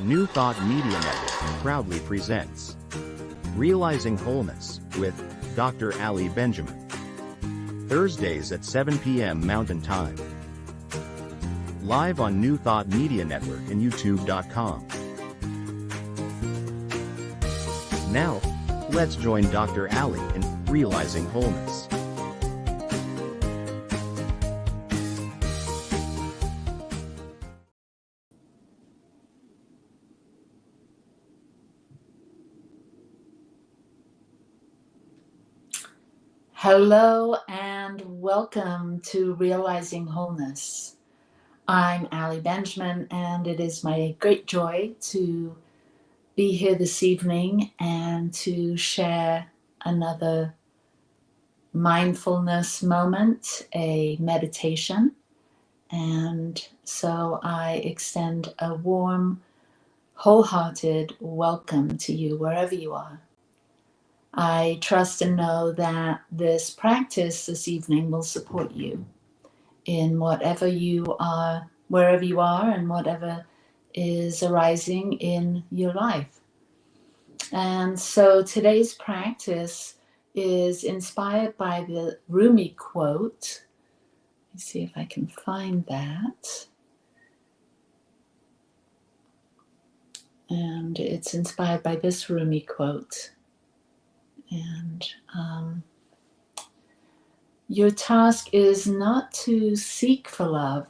New Thought Media Network proudly presents Realizing Wholeness with Dr. Ali Benjamin. Thursdays at 7 p.m. Mountain Time. Live on New Thought Media Network and YouTube.com. Now, let's join Dr. Ali in Realizing Wholeness. Hello and welcome to Realizing Wholeness. I'm Ali Benjamin, and it is my great joy to be here this evening and to share another mindfulness moment, a meditation. And so I extend a warm, wholehearted welcome to you wherever you are. I trust and know that this practice this evening will support you in whatever you are, wherever you are, and whatever is arising in your life. And so today's practice is inspired by the Rumi quote. Let me see if I can find that. And it's inspired by this Rumi quote. And your task is not to seek for love,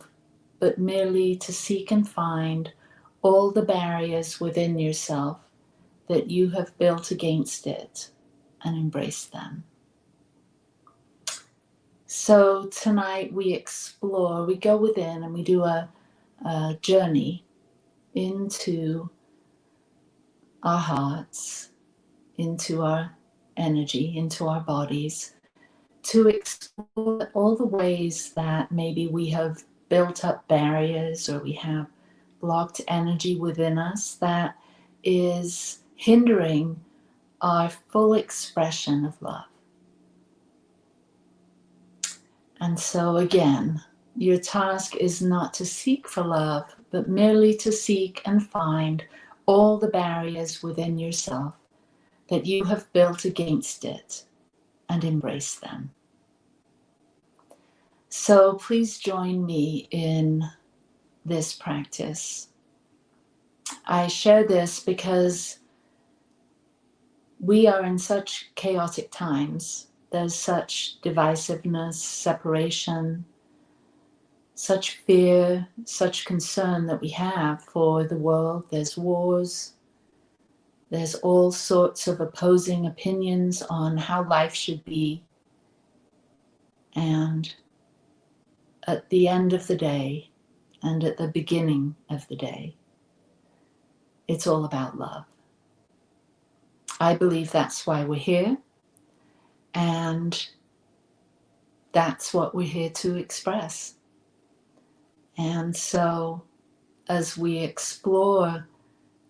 but merely to seek and find all the barriers within yourself that you have built against it and embrace them. So tonight we go within and we do a journey into our hearts, into our energy, into our bodies, to explore all the ways that maybe we have built up barriers or we have blocked energy within us that is hindering our full expression of love. And so again, your task is not to seek for love, but merely to seek and find all the barriers within yourself that you have built against it and embrace them. So please join me in this practice. I share this because we are in such chaotic times. There's such divisiveness, separation, such fear, such concern that we have for the world. There's wars. There's all sorts of opposing opinions on how life should be. And at the end of the day, and at the beginning of the day, it's all about love. I believe that's why we're here, and that's what we're here to express. And so, as we explore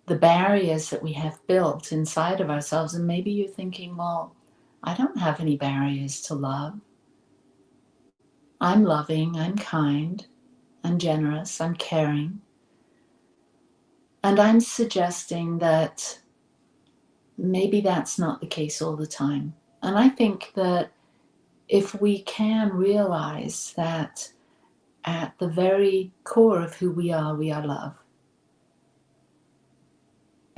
the barriers that we have built inside of ourselves, and maybe you're thinking, well, I don't have any barriers to love. I'm loving, I'm kind, I'm generous, I'm caring. And I'm suggesting that maybe that's not the case all the time. And I think that if we can realize that at the very core of who we are love.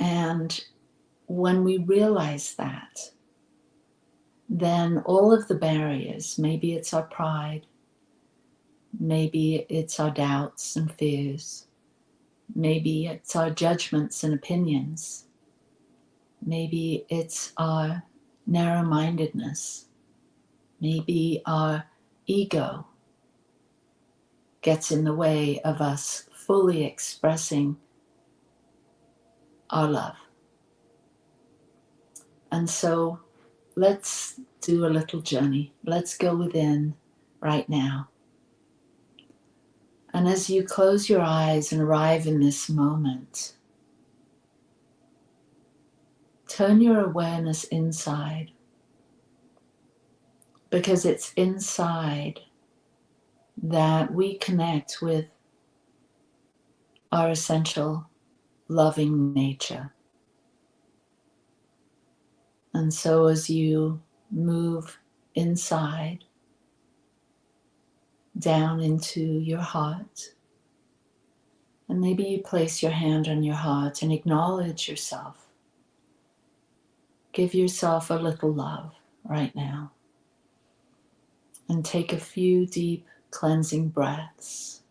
And when we realize that, then all of the barriers, maybe it's our pride, maybe it's our doubts and fears, maybe it's our judgments and opinions, maybe it's our narrow-mindedness, maybe our ego gets in the way of us fully expressing our love. And so let's do a little journey. Let's go within right now. And as you close your eyes and arrive in this moment, turn your awareness inside, because it's inside that we connect with our essential loving nature. And so as you move inside, down into your heart, and maybe you place your hand on your heart and acknowledge yourself. Give yourself a little love right now. And take a few deep cleansing breaths.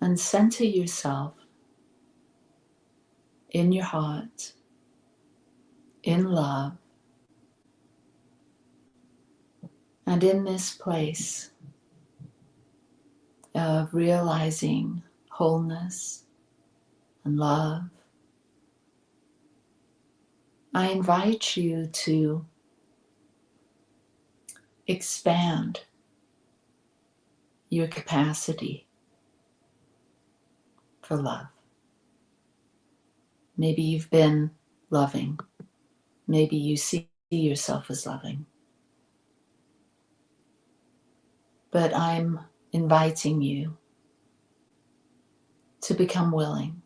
And center yourself in your heart, in love, and in this place of realizing wholeness and love. I invite you to expand your capacity for love. Maybe you've been loving. Maybe you see yourself as loving. But I'm inviting you to become willing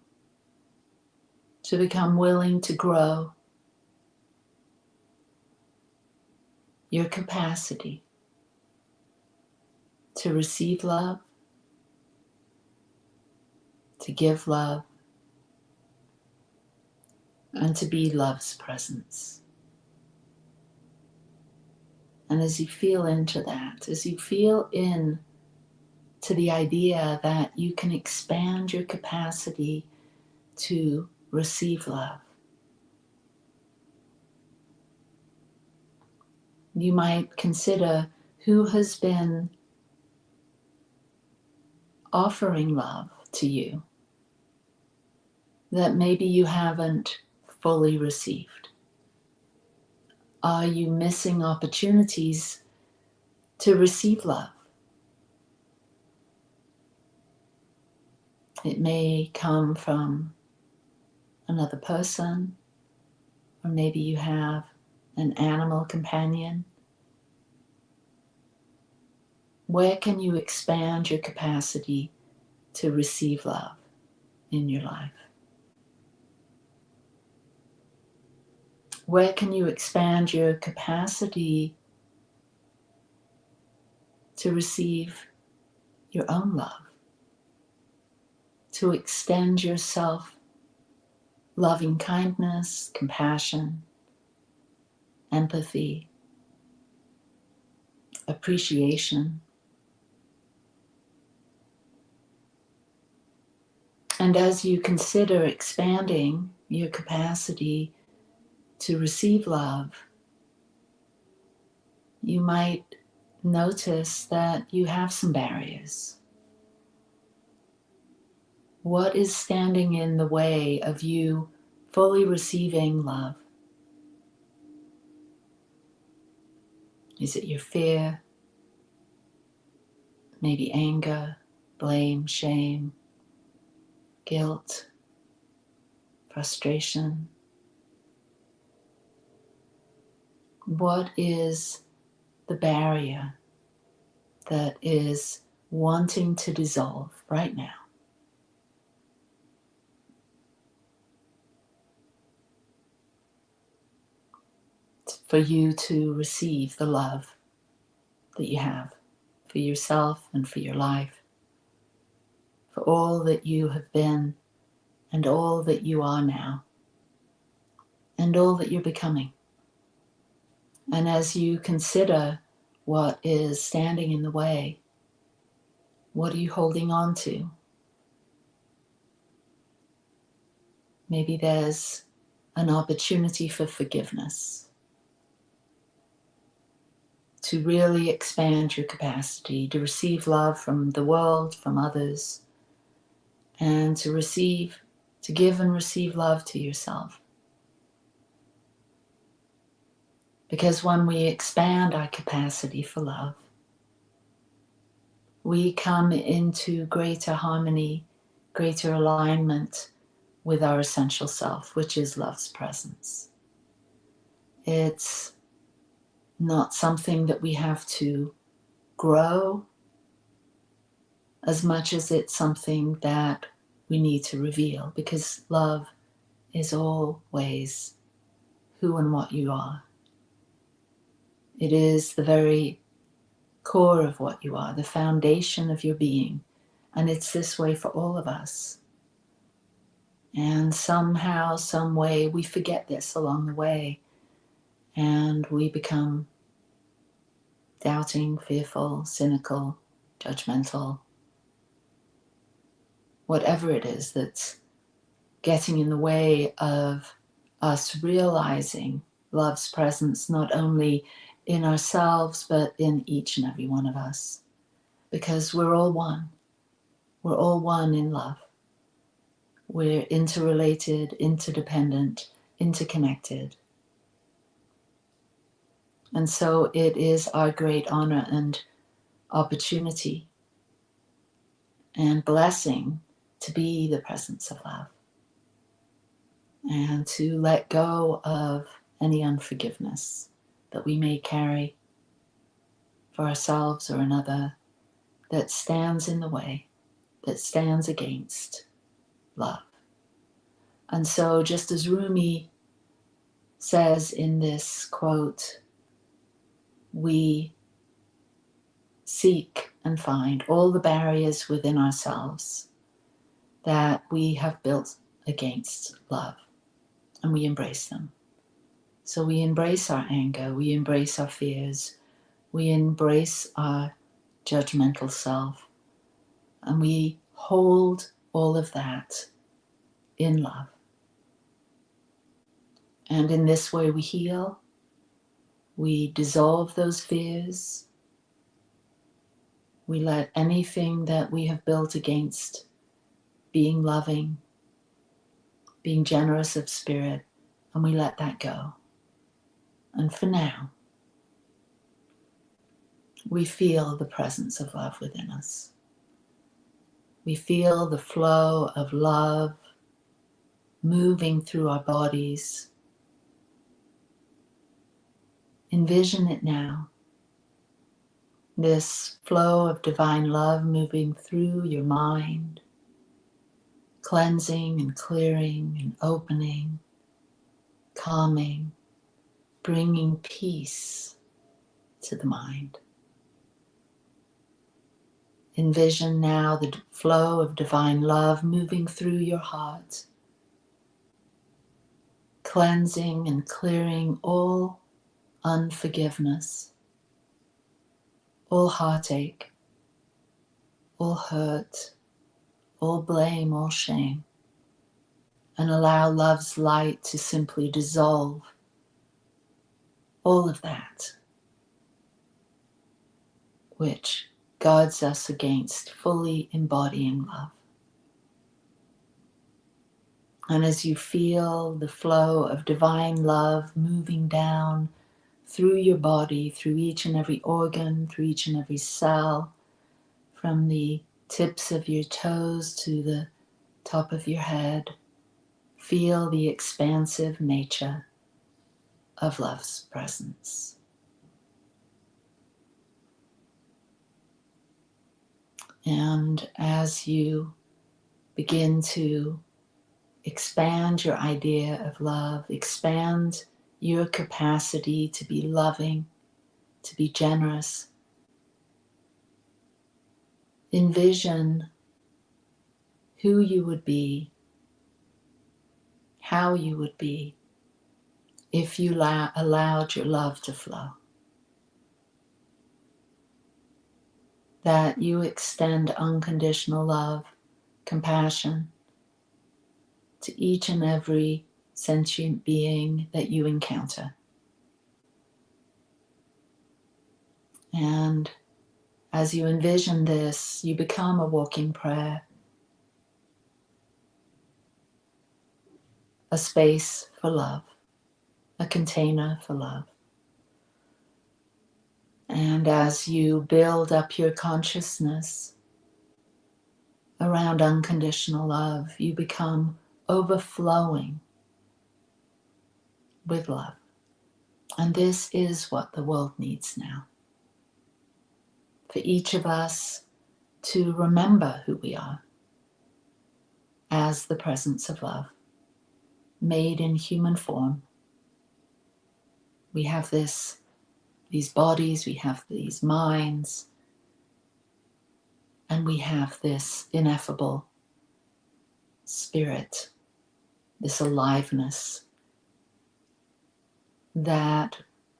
to grow your capacity to receive love, to give love, and to be love's presence. And as you feel into that, as you feel in to the idea that you can expand your capacity to receive love, you might consider who has been offering love to you that maybe you haven't fully received. Are you missing opportunities to receive love? It may come from another person, or maybe you have an animal companion. Where can you expand your capacity to receive love in your life? Where can you expand your capacity to receive your own love? To extend yourself loving kindness, compassion, empathy, appreciation. And as you consider expanding your capacity to receive love, you might notice that you have some barriers. What is standing in the way of you fully receiving love? Is it your fear? Maybe anger, blame, shame, guilt, frustration? What is the barrier that is wanting to dissolve right now? For you to receive the love that you have for yourself and for your life, for all that you have been and all that you are now, and all that you're becoming. And as you consider what is standing in the way, what are you holding on to? Maybe there's an opportunity for forgiveness, to really expand your capacity to receive love from the world, from others, and to give and receive love to yourself. Because when we expand our capacity for love, we come into greater harmony, greater alignment with our essential self, which is love's presence. It's not something that we have to grow as much as it's something that we need to reveal, because love is always who and what you are. It is the very core of what you are, the foundation of your being. And it's this way for all of us. And somehow, some way, we forget this along the way. And we become doubting, fearful, cynical, judgmental. Whatever it is that's getting in the way of us realizing love's presence, not only in ourselves, but in each and every one of us. Because we're all one. We're all one in love. We're interrelated, interdependent, interconnected. And so it is our great honor and opportunity and blessing to be the presence of love and to let go of any unforgiveness that we may carry for ourselves or another that stands in the way, that stands against love. And so, just as Rumi says in this quote, we seek and find all the barriers within ourselves that we have built against love, and we embrace them. So we embrace our anger, we embrace our fears, we embrace our judgmental self, and we hold all of that in love. And in this way we heal, we dissolve those fears, we let anything that we have built against being loving, being generous of spirit, and we let that go. And for now, we feel the presence of love within us. We feel the flow of love moving through our bodies. Envision it now. This flow of divine love moving through your mind, cleansing and clearing and opening, calming, bringing peace to the mind. Envision now the flow of divine love moving through your heart, cleansing and clearing all unforgiveness, all heartache, all hurt, all blame, all shame, and allow love's light to simply dissolve all of that which guards us against fully embodying love. And as you feel the flow of divine love moving down through your body, through each and every organ, through each and every cell, from the tips of your toes to the top of your head, feel the expansive nature of love's presence. And as you begin to expand your idea of love, expand your capacity to be loving, to be generous, envision who you would be, how you would be if you allowed your love to flow. That you extend unconditional love, compassion to each and every sentient being that you encounter. And as you envision this, you become a walking prayer, a space for love, a container for love. And as you build up your consciousness around unconditional love, you become overflowing with love. And this is what the world needs now. For each of us to remember who we are, as the presence of love, made in human form. We have these bodies, we have these minds, and we have this ineffable spirit, this aliveness that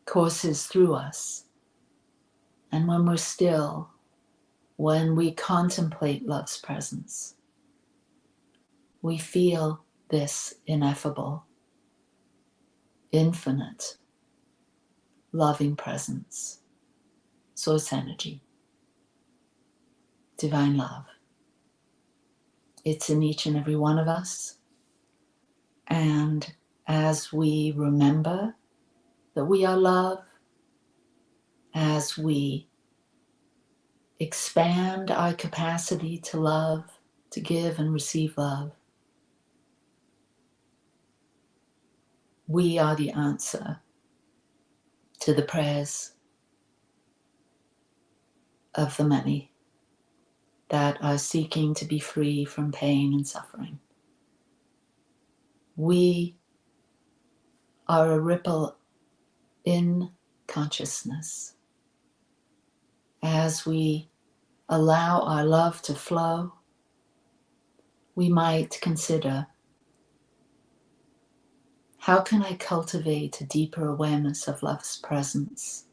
courses through us. And when we're still, when we contemplate love's presence, we feel this ineffable, infinite, loving presence, source energy, divine love. It's in each and every one of us. And as we remember that we are love, as we expand our capacity to love, to give and receive love, we are the answer to the prayers of the many that are seeking to be free from pain and suffering. We are a ripple in consciousness. As we allow our love to flow, we might consider, how can I cultivate a deeper awareness of love's presence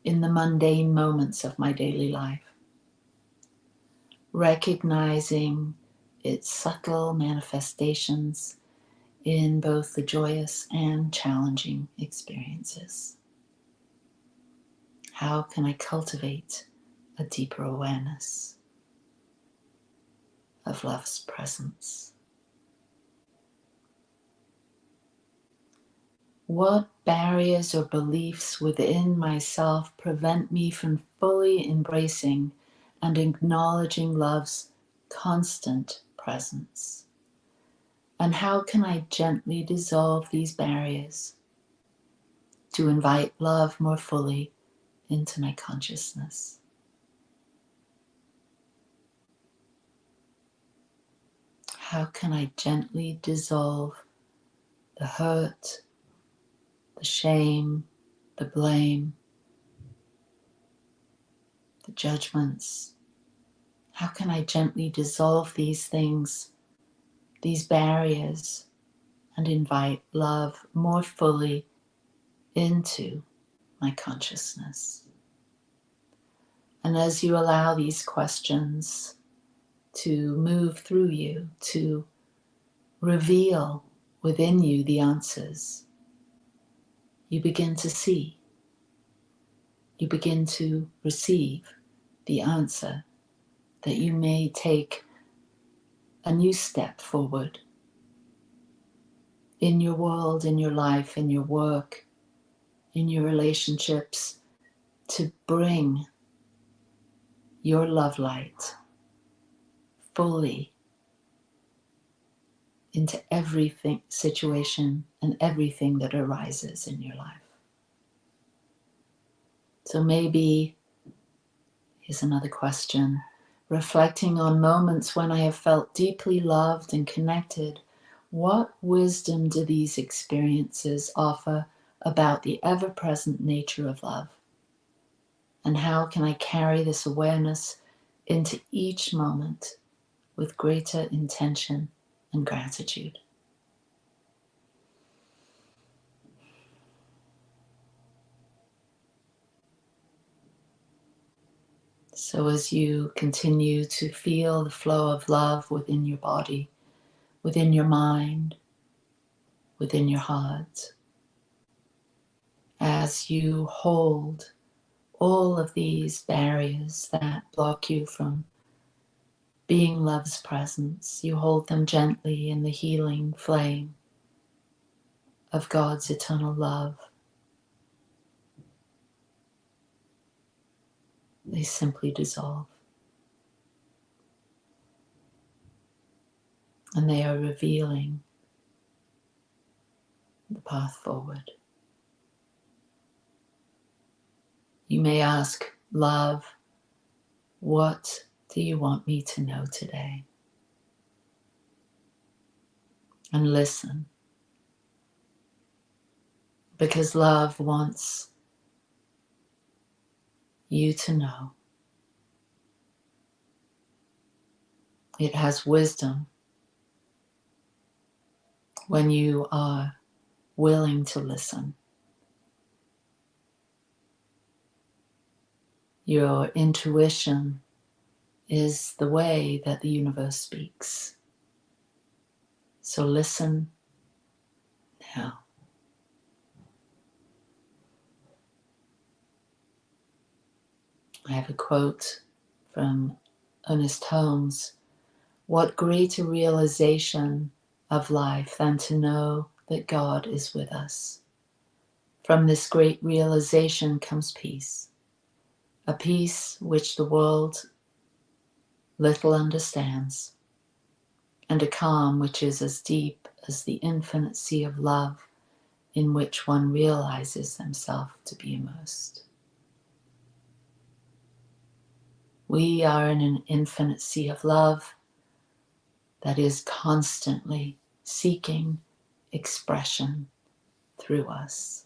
in the mundane moments of my daily life, recognizing its subtle manifestations in both the joyous and challenging experiences? How can I cultivate a deeper awareness of love's presence? What barriers or beliefs within myself prevent me from fully embracing and acknowledging love's constant presence? And how can I gently dissolve these barriers to invite love more fully into my consciousness? How can I gently dissolve the hurt, the shame, the blame, the judgments? How can I gently dissolve these things, these barriers, and invite love more fully into my consciousness? And as you allow these questions to move through you, to reveal within you the answers, you begin to see, you begin to receive the answer that you may take a new step forward in your world, in your life, in your work, in your relationships, to bring your love light fully into everything, situation, and everything that arises in your life. So maybe, here's another question, reflecting on moments when I have felt deeply loved and connected, what wisdom do these experiences offer about the ever-present nature of love? And how can I carry this awareness into each moment with greater intention and gratitude? So as you continue to feel the flow of love within your body, within your mind, within your heart, as you hold all of these barriers that block you from being love's presence, you hold them gently in the healing flame of God's eternal love. They simply dissolve. And they are revealing the path forward. You may ask, love, what do you want me to know today? and listen, because love wants you to know. It has wisdom when you are willing to listen. Your intuition is the way that the universe speaks. So listen now. I have a quote from Ernest Holmes. What greater realization of life than to know that God is with us? From this great realization comes peace, a peace which the world little understands, and a calm which is as deep as the infinite sea of love in which one realizes himself to be immersed. We are in an infinite sea of love that is constantly seeking expression through us.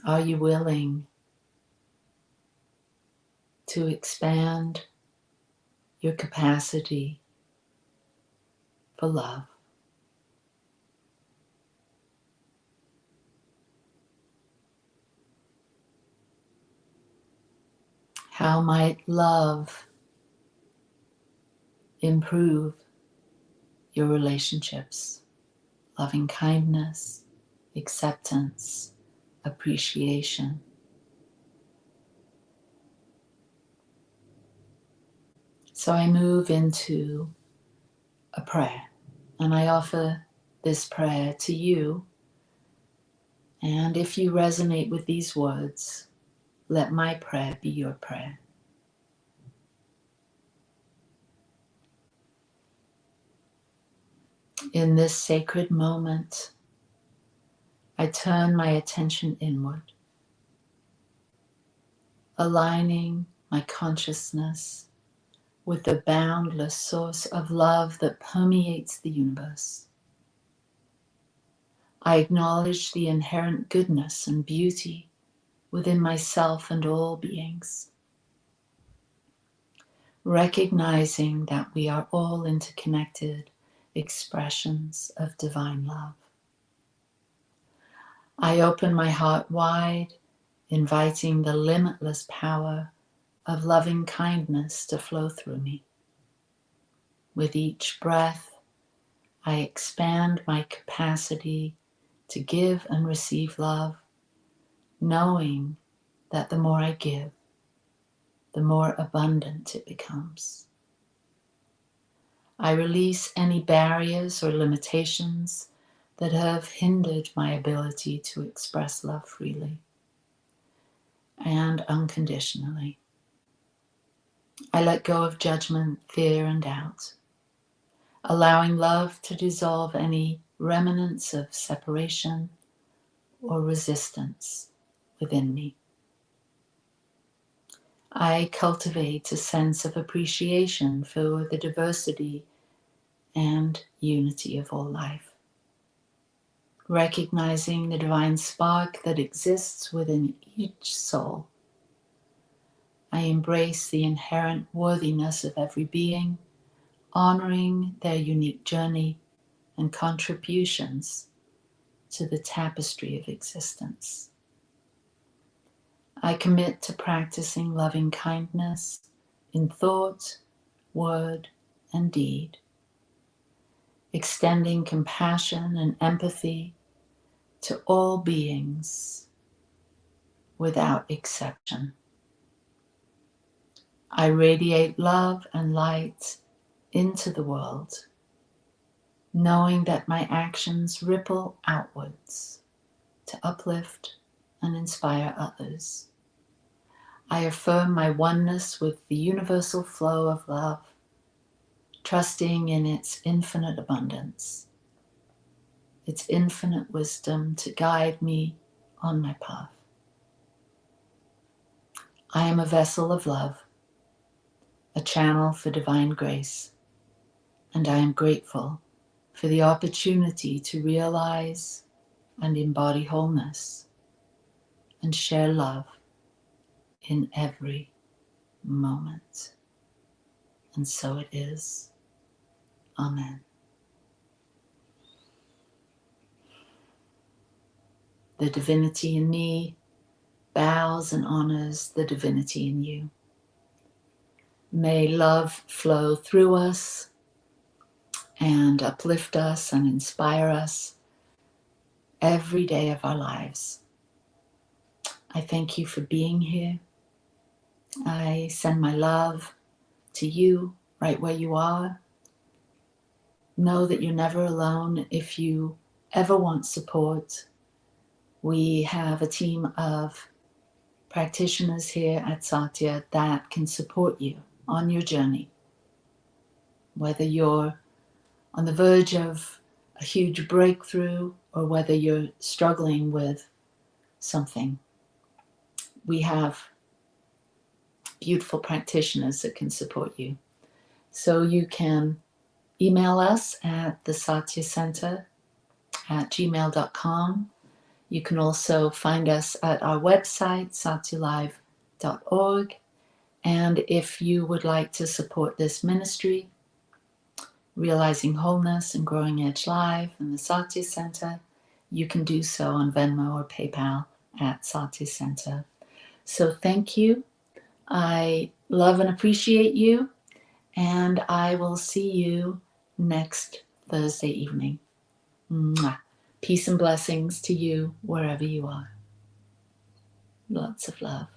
Are you willing to expand your capacity for love? How might love improve your relationships? Loving kindness, acceptance, appreciation. So I move into a prayer, and I offer this prayer to you. And if you resonate with these words, let my prayer be your prayer. In this sacred moment, I turn my attention inward, aligning my consciousness with the boundless source of love that permeates the universe. I acknowledge the inherent goodness and beauty within myself and all beings, recognizing that we are all interconnected expressions of divine love. I open my heart wide, inviting the limitless power of loving kindness to flow through me. With each breath, I expand my capacity to give and receive love, knowing that the more I give, the more abundant it becomes. I release any barriers or limitations that have hindered my ability to express love freely and unconditionally. I let go of judgment, fear, and doubt, allowing love to dissolve any remnants of separation or resistance within me. I cultivate a sense of appreciation for the diversity and unity of all life, recognizing the divine spark that exists within each soul. I embrace the inherent worthiness of every being, honoring their unique journey and contributions to the tapestry of existence. I commit to practicing loving kindness in thought, word, and deed, extending compassion and empathy to all beings without exception. I radiate love and light into the world, knowing that my actions ripple outwards to uplift and inspire others. I affirm my oneness with the universal flow of love, trusting in its infinite abundance. its infinite wisdom to guide me on my path. I am a vessel of love, a channel for divine grace, and I am grateful for the opportunity to realize and embody wholeness and share love in every moment. And so it is. Amen. The divinity in me bows and honors the divinity in you. May love flow through us and uplift us and inspire us every day of our lives. I thank you for being here. I send my love to you right where you are. Know that you're never alone. If you ever want support, we have a team of practitioners here at Satya that can support you on your journey. Whether you're on the verge of a huge breakthrough or whether you're struggling with something, we have beautiful practitioners that can support you. So you can email us at the Satya Center at gmail.com. You can also find us at our website, satyalive.org. And if you would like to support this ministry, Realizing Wholeness and Growing Edge Live and the Satya Center, you can do so on Venmo or PayPal at Satya Center. So thank you. I love and appreciate you, and I will see you next Thursday evening. Mwah. Peace and blessings to you wherever you are. Lots of love.